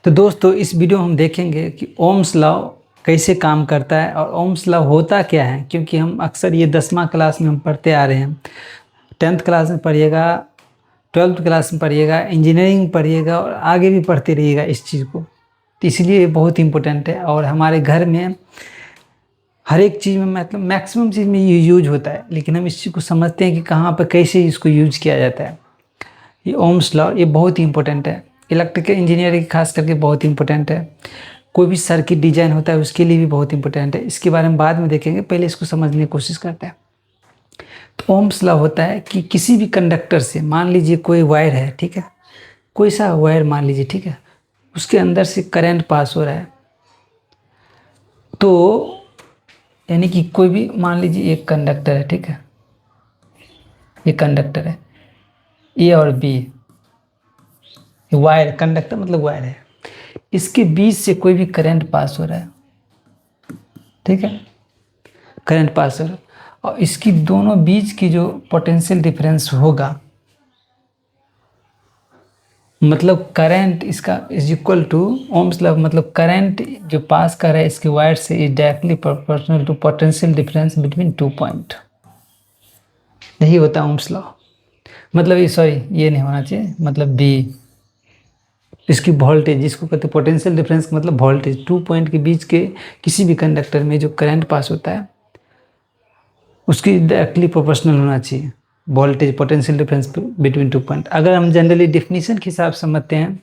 तो दोस्तों इस वीडियो में हम देखेंगे कि ओम्स लॉ कैसे काम करता है और ओम्स लॉ होता क्या है, क्योंकि हम अक्सर ये 10वां क्लास में हम पढ़ते आ रहे हैं, 10th क्लास में पढ़िएगा, 12th क्लास में पढ़िएगा, इंजीनियरिंग पढ़िएगा और आगे भी पढ़ते रहिएगा इस चीज़ को। तो इसलिए ये बहुत इंपॉर्टेंट है और हमारे घर में हर एक चीज़ में मतलब मैक्सिमम चीज़ में ये यूज होता है, लेकिन हम इस चीज़ को समझते हैं कि कहाँ पर कैसे इसको यूज किया जाता है। ये ओम्स लॉ ये बहुत ही इंपॉर्टेंट है, इलेक्ट्रिकल इंजीनियरिंग खास करके बहुत इंपॉर्टेंट है। कोई भी सर्किट डिजाइन होता है उसके लिए भी बहुत इंपॉर्टेंट है। इसके बारे में बाद में देखेंगे, पहले इसको समझने की कोशिश करते हैं। तो ओम्स लॉ होता है कि किसी भी कंडक्टर से, मान लीजिए कोई वायर है, ठीक है, कोई सा वायर मान लीजिए, ठीक है, उसके अंदर से करंट पास हो रहा है। तो यानी कि कोई भी मान लीजिए एक कंडक्टर है, ठीक है, ये कंडक्टर है ए और बी, वायर, कंडक्टर मतलब वायर है, इसके बीच से कोई भी करंट पास हो रहा है, ठीक है, करंट पास हो रहा है और इसकी दोनों बीच की जो पोटेंशियल डिफरेंस होगा, मतलब करंट इसका is equal to Ohm's law, मतलब करंट जो पास कर रहा है इसके वायर से is directly proportional to potential difference between 2 point. यही होता है ओम्स लॉ। मतलब ये सॉरी ये नहीं होना चाहिए, मतलब बी, इसकी वोल्टेज, जिसको कहते हैं पोटेंशियल डिफरेंस, मतलब वोल्टेज 2 पॉइंट के बीच के किसी भी कंडक्टर में जो करंट पास होता है उसकी डायरेक्टली प्रोपोर्शनल होना चाहिए voltage potential difference between 2 point. अगर हम जनरली डेफिनेशन के हिसाब से समझते हैं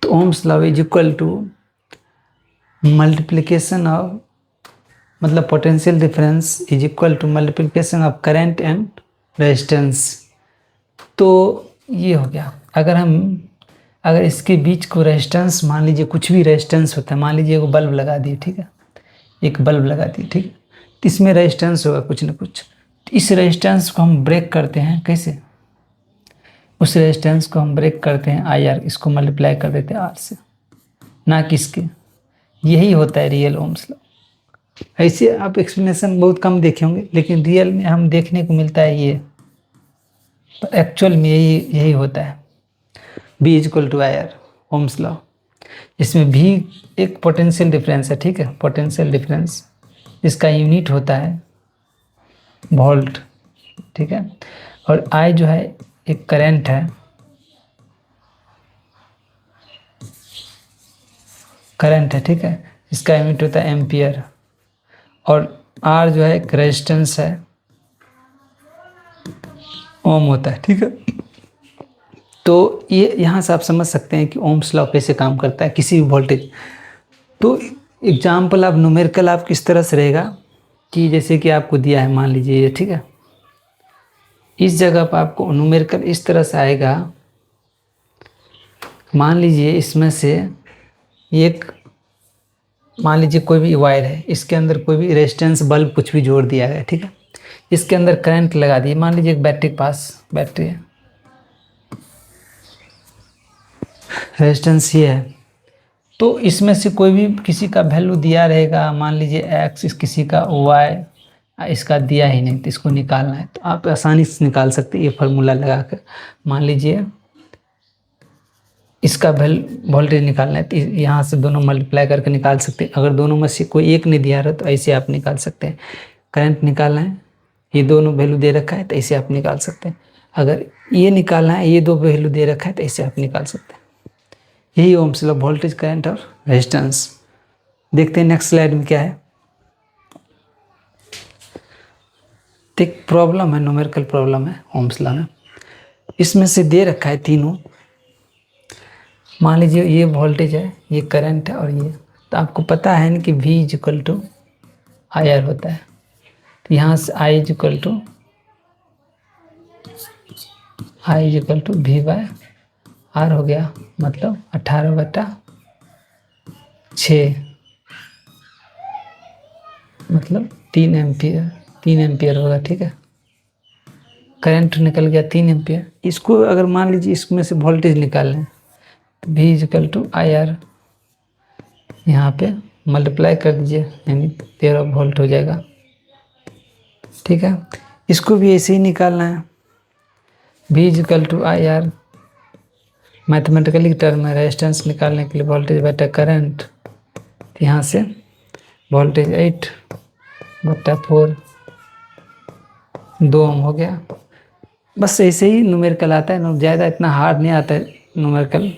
तो Ohm's law is equal to multiplication of, मतलब potential difference is equal to multiplication of current and resistance. तो ये हो गया। अगर इसके बीच को रेजिस्टेंस, मान लीजिए कुछ भी रेजिस्टेंस होता है, मान लीजिए एक बल्ब लगा दिए, ठीक है, एक बल्ब लगा दिए, ठीक है, तो इसमें रेजिस्टेंस होगा कुछ ना कुछ। तो इस रेजिस्टेंस को हम ब्रेक करते हैं कैसे, उस रेजिस्टेंस को हम ब्रेक करते हैं आई आर, इसको मल्टीप्लाई कर देते हैं आर से, ना कि इसके। यही होता है रियल ओम्स लॉ। ऐसे आप एक्सप्लेनेशन बहुत कम देखे होंगे, लेकिन रियल में हम देखने को मिलता है ये, पर एक्चुअल में यही होता है। B is equal to I R, Ohm's law. इसमें भी एक पोटेंशियल डिफरेंस है, ठीक है, पोटेंशियल डिफरेंस, इसका यूनिट होता है वोल्ट, ठीक है, और आई जो है एक करंट है, ठीक है, इसका यूनिट होता है एम्पियर, और आर जो है एक रेजिस्टेंस है, ओम होता है, ठीक है। तो ये यहाँ से आप समझ सकते हैं कि ओम्स लॉ कैसे काम करता है किसी भी वोल्टेज। तो एग्जाम्पल आप न्यूमेरिकल आप किस तरह से रहेगा कि जैसे कि आपको दिया है, मान लीजिए, ठीक है, इस जगह पर आपको न्यूमेरिकल इस तरह से आएगा, मान लीजिए इसमें से एक, मान लीजिए कोई भी वायर है, इसके अंदर कोई भी रेजिस्टेंस बल्ब कुछ भी जोड़ दिया गया, ठीक है, इसके अंदर करंट लगा दिए, मान लीजिए एक बैटरी के पास बैटरी है, रेजिस्टेंस ये है, तो इसमें से कोई भी किसी का वैल्यू दिया रहेगा, मान लीजिए एक्स, किसी का वाई, इसका दिया ही नहीं, तो इसको निकालना है तो आप आसानी से निकाल सकते हैं ये फार्मूला लगा कर। मान लीजिए इसका वोल्टेज निकालना है तो यहाँ से दोनों मल्टीप्लाई करके निकाल सकते हैं। अगर दोनों में से कोई एक नहीं दिया रहा तो ऐसे आप निकाल सकते हैं। करंट निकालना है, ये दोनों वैल्यू दे रखा है तो ऐसे आप निकाल सकते हैं। अगर ये निकालना है, ये दो वैल्यू दे रखा है तो ऐसे आप निकाल सकते हैं। यही ओम्स लॉ, वोल्टेज, करंट और रेजिस्टेंस। देखते हैं नेक्स्ट स्लाइड में क्या है। तो एक प्रॉब्लम है, न्यूमेरिकल प्रॉब्लम है ओम्स लॉ में। इसमें से दे रखा है तीनों, मान लीजिए ये वोल्टेज है, ये करंट है और ये, तो आपको पता है ना कि V is equal to I R होता है। तो यहाँ से I is equal to V by R हो गया, मतलब 18/6, मतलब 3 एम्पियर होगा, ठीक है। करंट निकल गया 3 एम्पियर। इसको अगर मान लीजिए इसमें से वोल्टेज निकाल लें तो V is equal to I R, यहाँ पे मल्टीप्लाई कर दीजिए, यानी 13 वोल्ट हो जाएगा, ठीक है। इसको भी ऐसे ही निकालना है, V is equal to I R mathematically term में रेजिस्टेंस निकालने के लिए वोल्टेज बटा करंट, यहाँ से वोल्टेज 8/4 2 ओम हो गया। बस ऐसे ही न्यूमेरिकल आता है, ज़्यादा इतना हार्ड नहीं आता है न्यूमेरिकल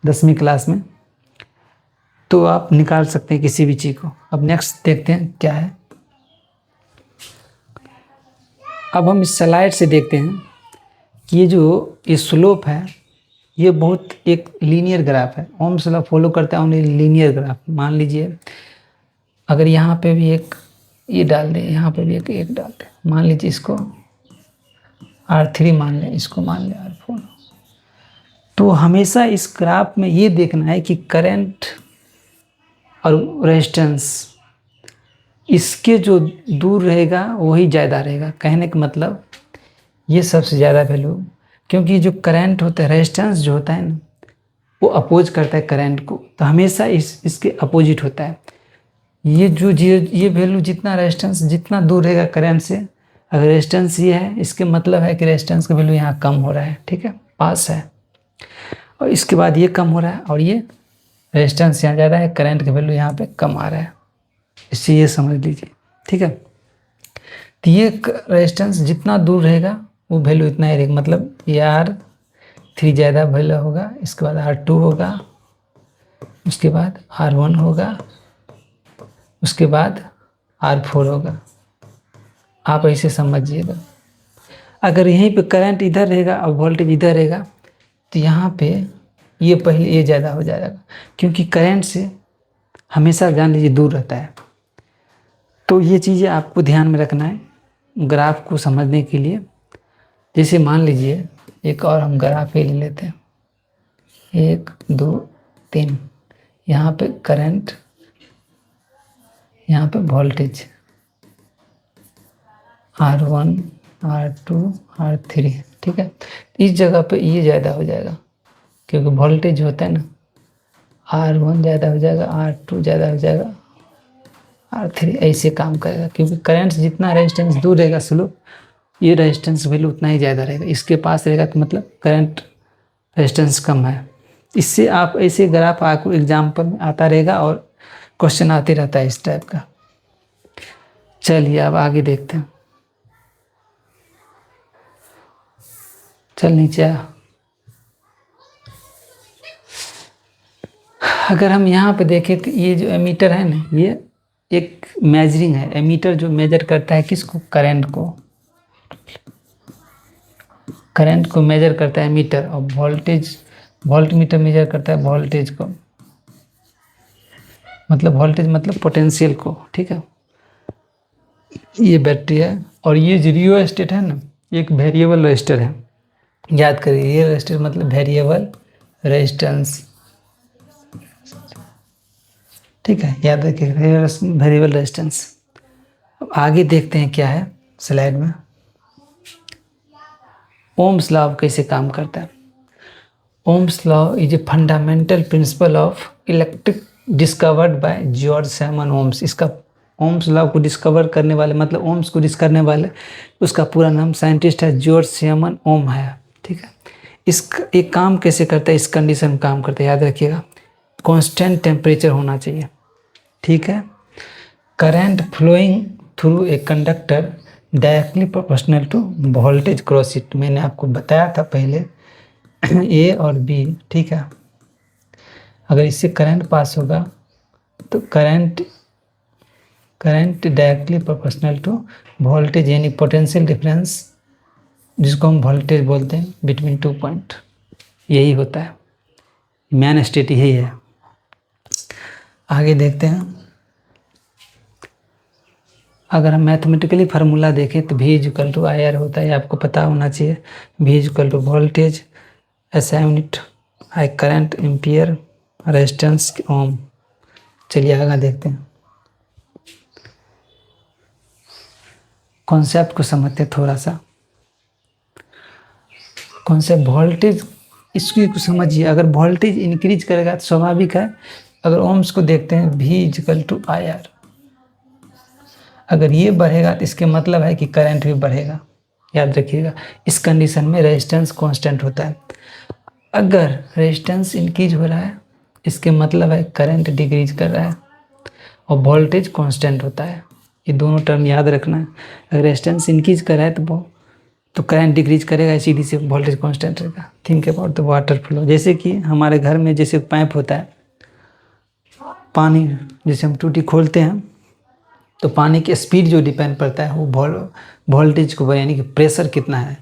10वीं क्लास में, तो आप निकाल सकते हैं किसी भी चीज़ को। अब नेक्स्ट देखते हैं क्या है। अब हम इस स्लाइड से देखते हैं कि ये स्लोप है, ये बहुत एक लीनियर ग्राफ है। ओम्स लॉ फॉलो करता है ओनली लीनियर ग्राफ। मान लीजिए अगर यहाँ पे भी एक ये डाल दें, यहाँ पे भी एक डाल दें, मान लीजिए इसको R3 मान लें, इसको मान लें R4। तो हमेशा इस ग्राफ में ये देखना है कि करंट और रेजिस्टेंस इसके जो दूर रहेगा वही ज़्यादा रहेगा। कहने का मतलब ये सबसे ज़्यादा वैल्यू, क्योंकि जो करंट होता है, रेजिस्टेंस जो होता है ना, वो अपोज करता है करंट को, तो हमेशा इसके अपोजिट होता है। ये वैल्यू जितना रेजिस्टेंस जितना दूर रहेगा करंट से, अगर रेजिस्टेंस ये है, इसके मतलब है कि रेजिस्टेंस का वैल्यू यहाँ कम हो रहा है, ठीक है, पास है। और इसके बाद ये कम हो रहा है और ये रेजिस्टेंस यहाँ ज़्यादा है, करंट का वैल्यू यहाँ पे कम आ रहा है। इससे ये समझ लीजिए, ठीक है। तो ये रेजिस्टेंस जितना दूर रहेगा वो वैल्यू इतना ही रहेगा, मतलब ये R3 ज़्यादा वैल्यू होगा, इसके बाद R2 होगा, उसके बाद R1 होगा, उसके बाद R4 होगा। आप ऐसे समझिएगा। अगर यहीं पे करंट इधर रहेगा और वोल्टेज इधर रहेगा तो यहाँ पे ये पहले ये ज़्यादा हो जाएगा, क्योंकि करंट से हमेशा जान लीजिए दूर रहता है। तो ये चीज़ें आपको ध्यान में रखना है ग्राफ को समझने के लिए। जैसे मान लीजिए एक और हम ग्राफ ले लेते हैं, 1 2 3, यहाँ पे करंट, यहाँ पे वोल्टेज R1 R2 R3, ठीक है। इस जगह पे ये ज़्यादा हो जाएगा, क्योंकि वोल्टेज होता है ना, R1 ज़्यादा हो जाएगा, R2 ज़्यादा हो जाएगा, R3 ऐसे काम करेगा, क्योंकि करंट जितना रेजिस्टेंस दूर रहेगा स्लोप, ये रेजिस्टेंस वैल्यू उतना ही ज़्यादा रहेगा। इसके पास रहेगा तो मतलब करंट रेजिस्टेंस कम है। इससे आप ऐसे ग्राफ आपको एग्जाम्पल में आता रहेगा और क्वेश्चन आते रहता है इस टाइप का। चलिए अब आगे देखते हैं। चल नीचे आ। अगर हम यहाँ पे देखें तो ये जो एमीटर है ना, ये एक मेजरिंग है। एमीटर जो मेजर करता है किसको, करंट को मेजर करता है एमीटर, और वोल्टमीटर मेजर करता है वोल्टेज को, मतलब वोल्टेज मतलब पोटेंशियल को, ठीक है। ये बैटरी है और ये जो रियोस्टेट है ना, एक वेरिएबल रेजिस्टर है। याद करिए, ये रेजिस्टर मतलब वेरिएबल रेजिस्टेंस, ठीक है, याद रखिए वेरिएबल रेजिस्टेंस। अब आगे देखते हैं क्या है स्लाइड में। ओम्स लॉ कैसे काम करता है। Ohm's law is a fundamental principle of electric discovered by George Simon Ohm's. इसका ओम्स लॉ को डिस्कवर करने वाले, मतलब ओम्स को डिस्कवर करने वाले, उसका पूरा नाम साइंटिस्ट है जॉर्ज साइमन ओम है, ठीक है। एक काम कैसे करता है, इस कंडीशन में काम करता है, याद रखिएगा। कांस्टेंट टेम्परेचर होना चाहिए, ठीक है। Current flowing through a conductor directly proportional to voltage cross it. मैंने आपको बताया था पहले ए और बी, ठीक है। अगर इससे करंट पास होगा तो current directly proportional to voltage, यानी पोटेंशियल डिफरेंस जिसको हम वोल्टेज बोलते हैं बिटवीन 2 पॉइंट, यही होता है। मेन स्टेट यही है। आगे देखते हैं। अगर हम मैथमेटिकली फार्मूला देखें तो V इक्वल टू IR होता है, आपको पता होना चाहिए। V equal to voltage, SI unit, I current, ampere, resistance, ohm. चलिए आगे देखते हैं। कॉन्सेप्ट को समझते हैं थोड़ा सा। कॉन्सेप्ट वोल्टेज, इसकी को समझिए। अगर वोल्टेज इंक्रीज करेगा तो स्वाभाविक है, अगर ओम्स को देखते हैं V इक्वल टू IR, अगर ये बढ़ेगा तो इसके मतलब है कि करंट भी बढ़ेगा। याद रखिएगा, इस कंडीशन में रेजिस्टेंस कांस्टेंट होता है। अगर रेजिस्टेंस इंक्रीज हो रहा है इसके मतलब है करंट डिक्रीज कर रहा है, और वोल्टेज कांस्टेंट होता है। ये दोनों टर्म याद रखना है। अगर रेजिस्टेंस इंक्रीज कर रहा है तो करंट डिक्रीज करेगा, सीधी से वोल्टेज कांस्टेंट रहेगा। Think about the water flow. जैसे कि हमारे घर में जैसे पाइप होता है, पानी जैसे हम टूटी खोलते हैं तो पानी की स्पीड जो डिपेंड करता है वो वोल्टेज को, यानी कि प्रेशर कितना है।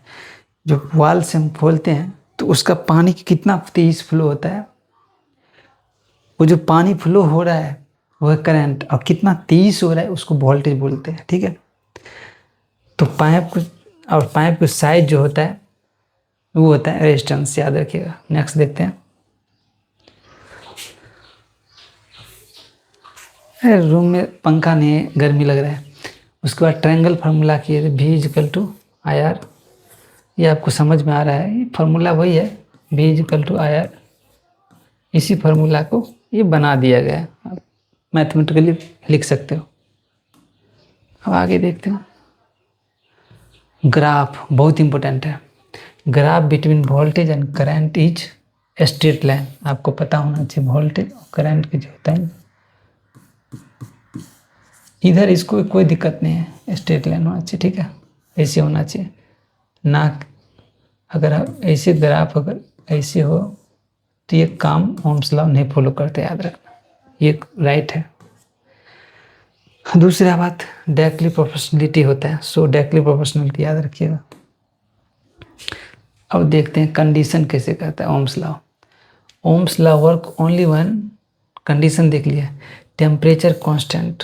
जो वाल से हम खोलते हैं तो उसका पानी कितना तेज फ्लो होता है, वो जो पानी फ्लो हो रहा है वह करंट, और कितना तेज हो रहा है उसको वोल्टेज बोलते हैं। ठीक है, तो पाइप का साइज जो होता है वो होता है रेजिस्टेंस, याद रखिएगा। नेक्स्ट देखते हैं। रूम में पंखा नहीं है, गर्मी लग रहा है। उसके बाद ट्रायंगल फार्मूला किए थे, V is equal to I R. ये आपको समझ में आ रहा है, ये फार्मूला वही है, V is equal to I R. इसी फार्मूला को ये बना दिया गया है, आप मैथमेटिकली लिख सकते हो। अब आगे देखते हैं। ग्राफ बहुत इंपॉर्टेंट है। Graph between voltage and current is straight line. आपको पता होना चाहिए वोल्टेज और करंट के जो होता है, इधर इसको कोई दिक्कत नहीं है, स्ट्रेट लाइन होना चाहिए। ठीक है, ऐसे होना चाहिए ना। अगर ऐसे ग्राफ अगर ऐसे हो तो ये काम ओम्स लॉ नहीं फॉलो करते, याद रखना, ये राइट है। दूसरा बात डायरेक्टली प्रोपोर्शनलिटी होता है, सो डायरेक्टली प्रोपोर्शनलिटी याद रखिएगा। अब देखते हैं कंडीशन कैसे करता है Ohm's law. Ohm's law work only one condition देख लिया, टेम्परेचर कांस्टेंट।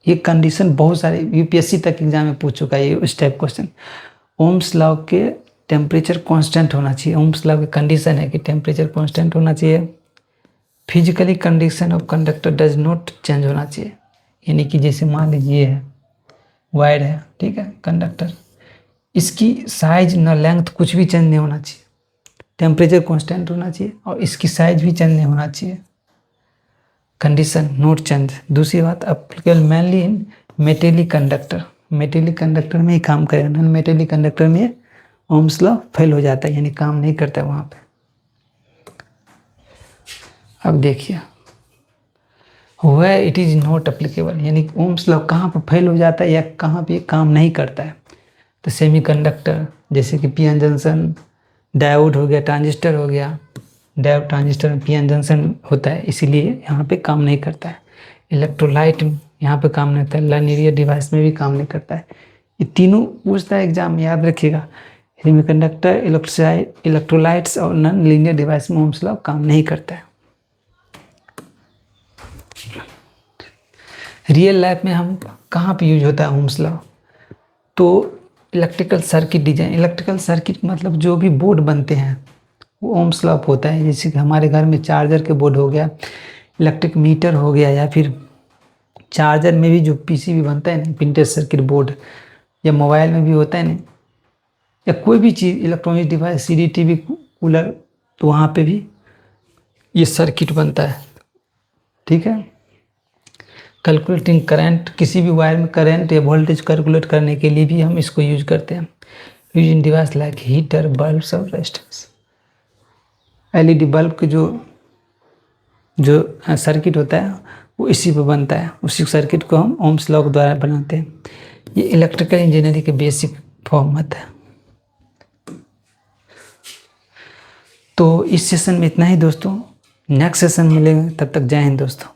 ये कंडीशन बहुत सारे यूपीएससी तक एग्जाम में पूछ चुका है, ये इस टाइप क्वेश्चन। ओम्स लॉ के टेम्परेचर कांस्टेंट होना चाहिए। ओम्स लॉ की कंडीशन है कि टेम्परेचर कांस्टेंट होना चाहिए। Physically condition of conductor does not change होना चाहिए, यानी कि जैसे मान लीजिए है वायर है, ठीक है, कंडक्टर, इसकी साइज न लेंथ कुछ भी चेंज नहीं होना चाहिए, टेम्परेचर कांस्टेंट होना चाहिए, और इसकी साइज भी चेंज नहीं होना चाहिए। Condition note change. दूसरी बात एप्लीकेबल मेनली इन मेटेलिक कंडक्टर। मेटेलिक कंडक्टर में ही काम करेगा, नॉन मेटेलिक कंडक्टर में ओम्स लॉ फेल हो जाता है, यानी काम नहीं करता है वहाँ पे। अब देखिए where it is not applicable, यानी ओम्स लॉ कहाँ पर फेल हो जाता है या कहाँ पे काम नहीं करता है। तो सेमी कंडक्टर जैसे कि पीएन जंक्शन, डायोड हो गया, ट्रांजिस्टर हो गया। डायोड ट्रांजिस्टर में पीएन जंक्शन होता है, इसीलिए यहाँ पे काम नहीं करता है। इलेक्ट्रोलाइट यहाँ पे काम नहीं करता है, लाइनियर डिवाइस में भी काम नहीं करता है। ये तीनों पूछता है एग्जाम में, याद रखिएगा। सेमीकंडक्टर, इलेक्ट्रोलाइट्स और नॉन लीनियर डिवाइस में ओम्स लॉ काम नहीं करता है। रियल लाइफ में हम कहाँ पे यूज होता है ओम्स लॉ? तो electrical circuit design, electrical circuit मतलब जो भी बोर्ड बनते हैं वो ओम्स लॉ होता है। जैसे कि हमारे घर में चार्जर के बोर्ड हो गया, इलेक्ट्रिक मीटर हो गया, या फिर चार्जर में भी जो पीसीबी बनता है ना, प्रिंटेड सर्किट बोर्ड, या मोबाइल में भी होता है ना, या कोई भी चीज़ electronic device, CD, TV, cooler, तो वहाँ पे भी ये सर्किट बनता है। ठीक है, कैलकुलेटिंग करंट, किसी भी वायर में करंट या वोल्टेज कैलकुलेट करने के लिए भी हम इसको यूज करते हैं। Use in device like heater, bulb और रेजिस्टेंस। एलईडी बल्ब के जो सर्किट होता है वो इसी पे बनता है, उसी सर्किट को हम ओम्स लॉ द्वारा बनाते हैं। ये इलेक्ट्रिकल इंजीनियरिंग के बेसिक फॉर्मेट है। तो इस सेशन में इतना ही दोस्तों, नेक्स्ट सेशन मिलेंगे, तब तक जय हिंद दोस्तों।